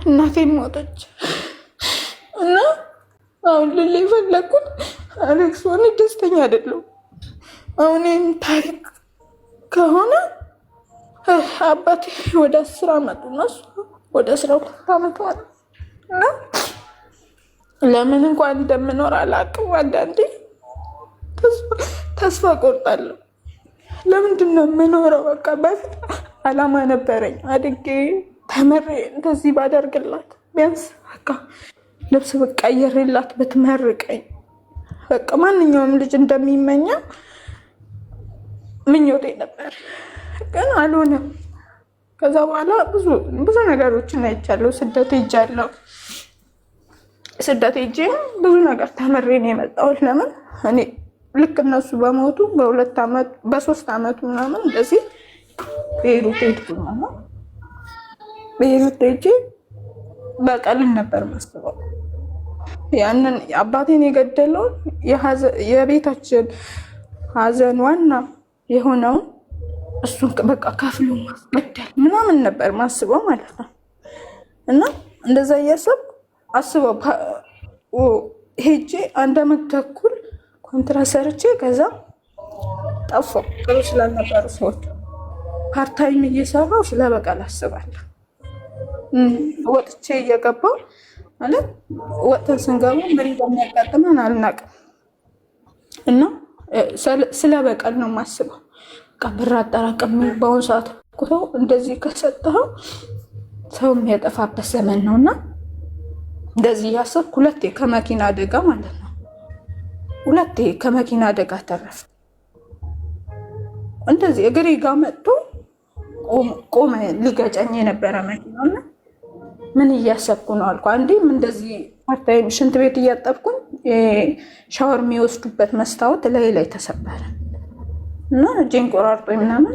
እናቴ ሞተች እና አሁን ልል የፈለግኩት አሌክስ ሆነ ደስተኛ አይደለሁም። አሁን ይህን ታሪክ ከሆነ አባቴ ወደ 10 አመቱ እና እሷ ወደ 12 አመቷ ነው እና ለምን እንኳን እንደምኖር አላውቅም። አንዳንዴ ተስፋ ቆርጣለሁ። ለምንድን ነው የምኖረው? በቃ በፊት አላማ ነበረኝ። አድጌ ተምሬ እንደዚህ ባደርግላት ቢያንስ በቃ ልብስ ብቀይርላት ብትመርቀኝ በቃ ማንኛውም ልጅ እንደሚመኘው ምኞቴ ነበር፣ ግን አልሆነም። ከዛ በኋላ ብዙ ነገሮችን አይቻለሁ። ስደት ሄጄ ብዙ ነገር ተምሬ ነው የመጣሁት። ለምን እኔ ልክ እነሱ በሞቱ በ3 አመቱ ምናምን እንደዚህ ቤይሩት ሄድኩኝ። ቤይሩት ሄጄ በቀልን ነበር ማስበው። ያንን አባቴን የገደለውን የቤታችን ሀዘን ዋና የሆነውን እሱን በቃ ከፍሎ ማስገደል ምናምን ነበር ማስበው ማለት ነው። እና እንደዛ እያሰብኩ አስበው ሄጄ 1 አመት ተኩል ኮንትራት ሰርቼ ከዛ ጠፋሁ። ጥሩ ስላልነበሩ ሰዎች ፓርታይም እየሰራሁ ስለ በቀል አስባለሁ። ወጥቼ እየገባሁ ማለት ወጥተን ስንገባ ምን እንደሚያጋጥመን አልናቅም እና ስለ በቀል ነው የማስበው። ብር አጠራቅሜ በአሁኑ ሰዓት እኮ እንደዚህ ከሰጠኸው ሰው የሚያጠፋበት ዘመን ነው እና እንደዚህ እያሰብኩ 2 ከመኪና አደጋ ማለት ነው 2 ከመኪና አደጋ ተረፈ። እንደዚህ እግሬ ጋር መጥቶ ቆመ ሊገጨኝ የነበረ መኪናና ምን እያሰብኩ ነው አልኩ። አንዴም እንደዚህ ፓርታይም ሽንት ቤት እያጠብኩኝ ሻወር የሚወስዱበት መስታወት ላይ ተሰበረ እና እጄን ቆራርጦኝ ምናምን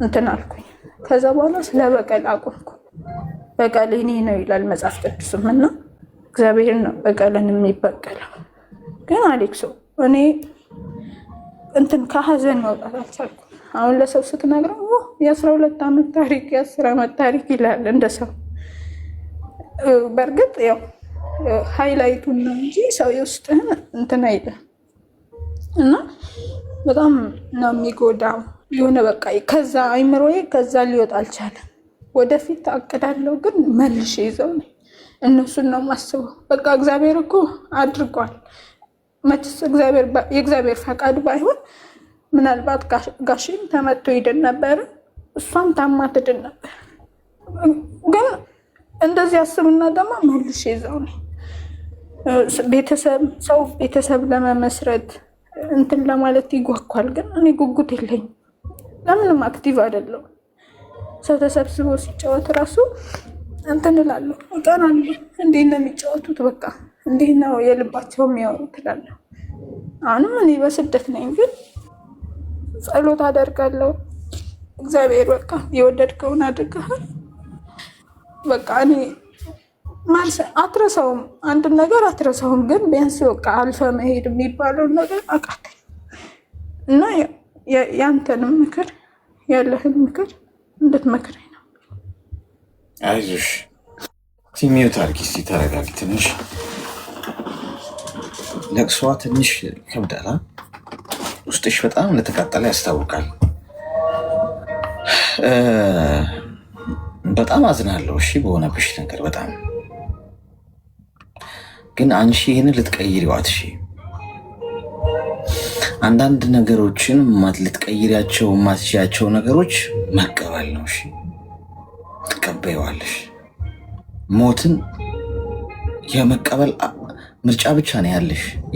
እንትን አልኩኝ። ከዛ በኋላ ስለ በቀል አቆምኩ። በቀል እኔ ነው ይላል መጽሐፍ ቅዱስም እና እግዚአብሔር ነው በቀልን የሚበቀለው። ግን አሌክሶ እኔ እንትን ከሀዘን መውጣት አልቻልኩም። አሁን ለሰው ስትነግረው የ12 አመት ታሪክ የ10 አመት ታሪክ ይላል እንደ ሰው። በእርግጥ ያው ሃይላይቱን ነው እንጂ ሰው የውስጥህን እንትን አይልም እና በጣም ነው የሚጎዳው። የሆነ በቃ ከዛ አይምሮዬ ከዛ ሊወጣ አልቻለም። ወደፊት አቅዳለሁ ግን መልሼ ይዘው ነው እነሱን ነው ማስበው። በቃ እግዚአብሔር እኮ አድርጓል። መቼስ የእግዚአብሔር ፈቃድ ባይሆን ምናልባት ጋሽም ተመቶ ይድን ነበር፣ እሷም ታማ ትድን ነበር። ግን እንደዚህ አስብና ደግሞ መልሼ ይዘው ነው ቤተሰብ ለመመስረት እንትን ለማለት ይጓጓል። ግን እኔ ጉጉት የለኝም። ለምንም አክቲቭ አይደለሁም። ሰው ተሰብስቦ ሲጫወት ራሱ እንትን እላለሁ፣ እቀናለሁ። እንዴት ነው የሚጫወቱት? በቃ እንዴት ነው የልባቸው የሚያወሩት እላለሁ። አሁንም እኔ በስደት ነኝ፣ ግን ጸሎት አደርጋለሁ። እግዚአብሔር በቃ የወደድከውን አድርገሃል። በቃ እኔ አትረሳውም፣ አንድ ነገር አትረሳውም። ግን ቢያንስ በቃ አልፈ መሄድ የሚባለውን ነገር አቃተኝ እና ያንተንም ምክር ያለህን ምክር እንድትመክረኝ ነው። አይዞሽ ሚዩት አድርጊ እስኪ ተረጋጊ። ትንሽ ለቅሷ ትንሽ ይከብዳል። ውስጥሽ በጣም እንደተቃጠለ ያስታውቃል። በጣም አዝናለሁ እሺ በሆነብሽ ነገር በጣም ግን አንቺ ይህንን ልትቀይሪው አትችይም። አንዳንድ ነገሮችን ልትቀይሪያቸው ማትችያቸው ነገሮች መቀበል ነው። እሺ ትቀበይዋለሽ። ሞትን የመቀበል ምርጫ ብቻ ነው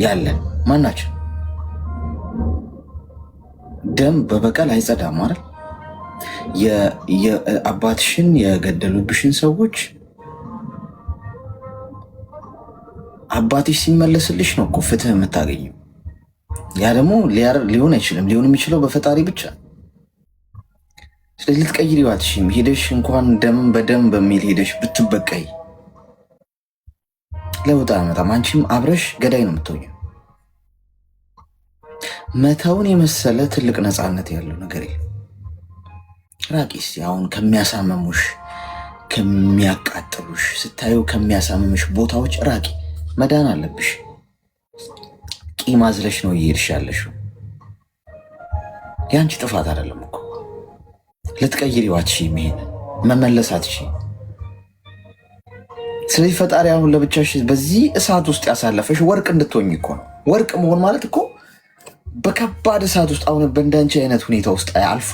ያለን ማናችን። ደም በበቀል አይጸዳም ማለት የአባትሽን የገደሉብሽን ሰዎች አባትሽ ሲመለስልሽ ነው እኮ ፍትህ የምታገኘው። ያ ደግሞ ሊሆን አይችልም። ሊሆን የሚችለው በፈጣሪ ብቻ። ስለዚህ ልትቀይሪው አትችይም። ሄደሽ እንኳን ደም በደም በሚል ሄደሽ ብትበቀይ ለውጥ አያመጣም። አንቺም አብረሽ ገዳይ ነው የምትሆኚው። መተውን የመሰለ ትልቅ ነፃነት ያለው ነገር የለም። ራቂ እስኪ አሁን ከሚያሳመሙሽ ከሚያቃጥሉሽ ስታዩ ከሚያሳምምሽ ቦታዎች ራቂ። መዳን አለብሽ። ቂም አዝለሽ ነው እየሄድሽ ያለሽው። የአንቺ ጥፋት አይደለም እኮ ልትቀይሪው አትችይም። ይሄን መመለስ አትችይም። ስለዚህ ፈጣሪ አሁን ለብቻሽ በዚህ እሳት ውስጥ ያሳለፈሽ ወርቅ እንድትሆኝ እኮ ነው። ወርቅ መሆን ማለት እኮ በከባድ እሳት ውስጥ አሁን በእንዳንቺ አይነት ሁኔታ ውስጥ አልፎ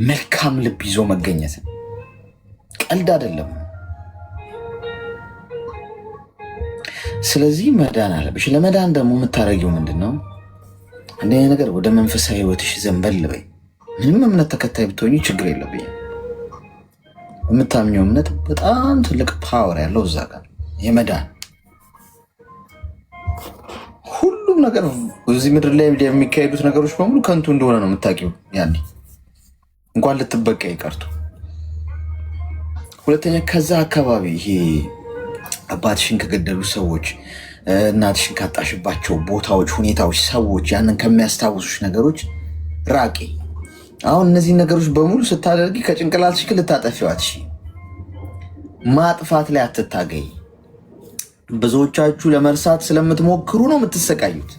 መልካም ልብ ይዞ መገኘት ቀልድ አይደለም። ስለዚህ መዳን አለብሽ። ለመዳን ደግሞ የምታደርጊው ምንድን ነው? አንደኛ ነገር ወደ መንፈሳዊ ህይወትሽ ዘንበል በይ። ምንም እምነት ተከታይ ብትሆኚ ችግር የለብኝም። የምታምኘው እምነት በጣም ትልቅ ፓወር ያለው እዛ ጋር የመዳን ሁሉም ነገር እዚህ ምድር ላይ የሚካሄዱት ነገሮች በሙሉ ከንቱ እንደሆነ ነው የምታውቂው። ያኔ እንኳን ልትበቃ ይቀርቱ። ሁለተኛ ከዛ አካባቢ ይሄ አባትሽን ከገደሉ ሰዎች፣ እናትሽን ካጣሽባቸው ቦታዎች፣ ሁኔታዎች፣ ሰዎች ያንን ከሚያስታውሱሽ ነገሮች ራቂ። አሁን እነዚህ ነገሮች በሙሉ ስታደርጊ ከጭንቅላትሽ ልታጠፊዋት ማጥፋት ላይ አትታገይ። ብዙዎቻችሁ ለመርሳት ስለምትሞክሩ ነው የምትሰቃዩት።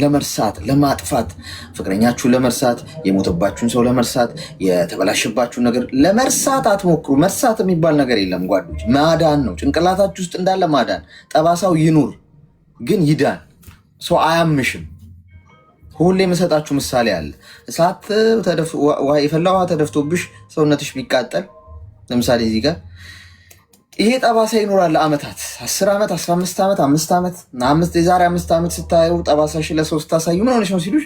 ለመርሳት ለማጥፋት፣ ፍቅረኛችሁን ለመርሳት፣ የሞተባችሁን ሰው ለመርሳት፣ የተበላሸባችሁን ነገር ለመርሳት አትሞክሩ። መርሳት የሚባል ነገር የለም ጓዶች፣ ማዳን ነው። ጭንቅላታችሁ ውስጥ እንዳለ ማዳን። ጠባሳው ይኑር ግን ይዳን። ሰው አያምሽም። ሁሌ የምሰጣችሁ ምሳሌ አለ። እሳት የፈላ ውሃ ተደፍቶብሽ ሰውነትሽ ቢቃጠል፣ ለምሳሌ እዚህ ጋር ይሄ ጠባሳ ይኖራል ለአመታት፣ 10 ዓመት፣ 15 ዓመት፣ 5 ዓመት፣ የዛሬ 5 ዓመት ስታየው ጠባሳሽ ለሰው ስታሳዩ ምን ሆነሽ ነው ሲሉሽ፣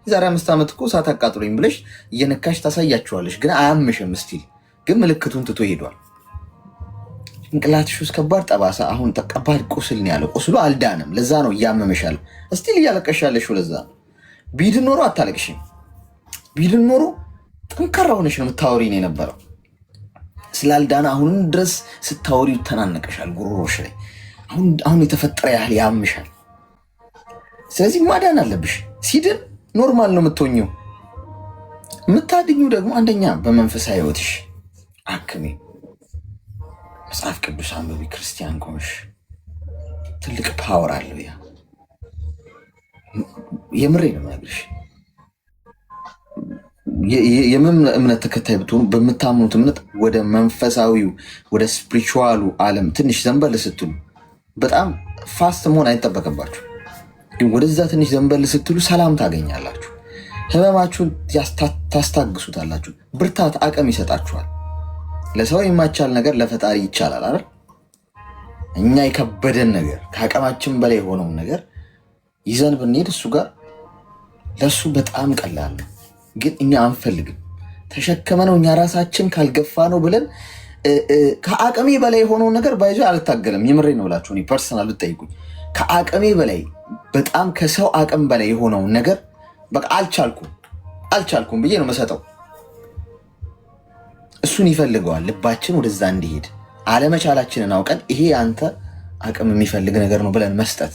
የዛሬ 5 ዓመት እኮ እሳት አቃጥሎኝ ብለሽ እየነካሽ ታሳያቸዋለሽ። ግን አያምሽም። ስቲል ግን ምልክቱን ትቶ ሄዷል። ጭንቅላትሽ ውስጥ ከባድ ጠባሳ፣ አሁን ከባድ ቁስል ነው ያለው። ቁስሉ አልዳንም። ለዛ ነው እያመመሻል። ስቲል እያለቀሻለሽ። ለዛ ነው ቢድን ኖሮ አታለቅሽም። ቢድን ኖሮ ጠንካራ ሆነሽ ነው የምታወሪን የነበረው። ስላልዳና አሁንም ድረስ ስታወሪ ተናነቀሻል ጉሮሮሽ ላይ። አሁን የተፈጠረ ያህል ያምሻል። ስለዚህ ማዳን አለብሽ። ሲድን ኖርማል ነው የምትሆኘው። የምታድኙ ደግሞ አንደኛ በመንፈሳዊ ህይወትሽ አክሜ፣ መጽሐፍ ቅዱስ አንብቢ። ክርስቲያን ከሆንሽ ትልቅ ፓወር አለው። ያ የምሬ ነው የምነግርሽ። የምን እምነት ተከታይ ብትሆኑ በምታምኑት እምነት ወደ መንፈሳዊው ወደ ስፒሪቹዋሉ ዓለም ትንሽ ዘንበል ስትሉ በጣም ፋስት መሆን አይጠበቅባችሁ፣ ግን ወደዛ ትንሽ ዘንበል ስትሉ ሰላም ታገኛላችሁ። ህመማችሁን ታስታግሱታላችሁ። ብርታት፣ አቅም ይሰጣችኋል። ለሰው የማይቻል ነገር ለፈጣሪ ይቻላል አይደል? እኛ የከበደን ነገር ከአቅማችን በላይ የሆነውን ነገር ይዘን ብንሄድ እሱ ጋር ለእሱ በጣም ቀላል ነው። ግን እኛ አንፈልግም። ተሸከመ ነው እኛ ራሳችን ካልገፋ ነው ብለን ከአቅሜ በላይ የሆነውን ነገር ባይዞ አልታገልም። የምሬ ነው ብላችሁ እኔ ፐርሰናል ብትጠይቁኝ ከአቅሜ በላይ በጣም ከሰው አቅም በላይ የሆነውን ነገር በቃ አልቻልኩም ብዬ ነው መሰጠው። እሱን ይፈልገዋል ልባችን ወደዛ እንዲሄድ። አለመቻላችንን አውቀን ይሄ አንተ አቅም የሚፈልግ ነገር ነው ብለን መስጠት።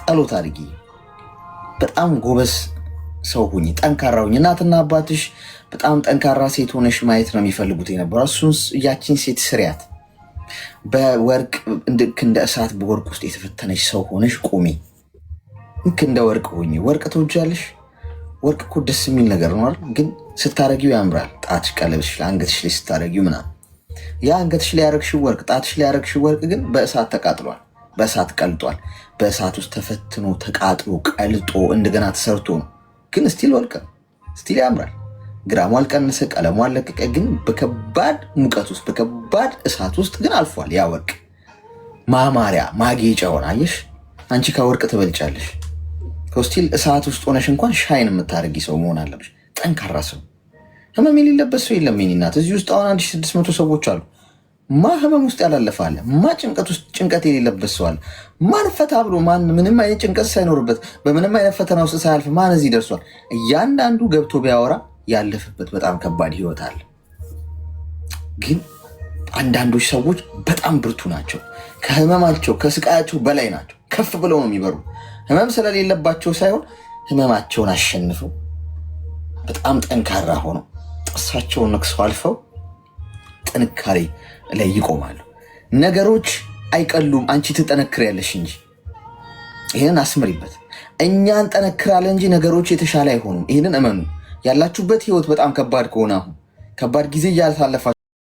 ጸሎት አድርጊ። በጣም ጎበዝ ሰው ሁኚ፣ ጠንካራ ሁኚ። እናትና አባትሽ በጣም ጠንካራ ሴት ሆነሽ ማየት ነው የሚፈልጉት የነበረው። እሱን ያቺን ሴት ስሪያት። በወርቅ እንደ እሳት በወርቅ ውስጥ የተፈተነች ሰው ሆነሽ ቁሚ። ልክ እንደ ወርቅ ሁኚ። ወርቅ ትወጃለሽ? ወርቅ እኮ ደስ የሚል ነገር ነው አይደል? ግን ስታረጊው ያምራል። ጣትሽ፣ ቀለብሽ፣ አንገትሽ ላይ ስታረጊው ምናምን ያ አንገትሽ ላይ ያረግሽው ወርቅ፣ ጣትሽ ላይ ያረግሽው ወርቅ ግን በእሳት ተቃጥሏል፣ በእሳት ቀልጧል። በእሳት ውስጥ ተፈትኖ ተቃጥሎ ቀልጦ እንደገና ተሰርቶ ነው። ግን ስቲል ወርቅ ስቲል ያምራል። ግራሙ አልቀነሰ፣ ቀለሙ አልለቀቀ። ግን በከባድ ሙቀት ውስጥ በከባድ እሳት ውስጥ ግን አልፏል። ያ ወርቅ ማማሪያ ማጌጫ ሆነ። አየሽ፣ አንቺ ከወርቅ ትበልጫለሽ። ከስቲል እሳት ውስጥ ሆነሽ እንኳን ሻይን የምታደርጊ ሰው መሆን አለብሽ። ጠንካራ ሰው። ህመም የሌለበት ሰው የለም። የኔ እናት እዚህ ውስጥ አሁን 1600 ሰዎች አሉ። ማ ህመም ውስጥ ያላለፈ አለ? ማ ጭንቀት ውስጥ ጭንቀት የሌለበት ሰው አለ? ማን ፈታ ብሎ ማን ምንም አይነት ጭንቀት ሳይኖርበት በምንም አይነት ፈተና ውስጥ ሳያልፍ ማን እዚህ ደርሷል? እያንዳንዱ ገብቶ ቢያወራ ያለፈበት በጣም ከባድ ህይወት አለ። ግን አንዳንዶች ሰዎች በጣም ብርቱ ናቸው። ከህመማቸው ከስቃያቸው በላይ ናቸው። ከፍ ብለው ነው የሚበሩ። ህመም ስለሌለባቸው ሳይሆን ህመማቸውን አሸንፈው በጣም ጠንካራ ሆነው ጥርሳቸውን ነክሰው አልፈው ጥንካሬ ላይ ይቆማሉ። ነገሮች አይቀሉም፣ አንቺ ትጠነክሪያለሽ እንጂ። ይህንን አስምሪበት። እኛ እንጠነክራለን እንጂ ነገሮች የተሻለ አይሆኑም። ይህንን እመኑ። ያላችሁበት ህይወት በጣም ከባድ ከሆነ አሁን ከባድ ጊዜ እያሳለፋችሁ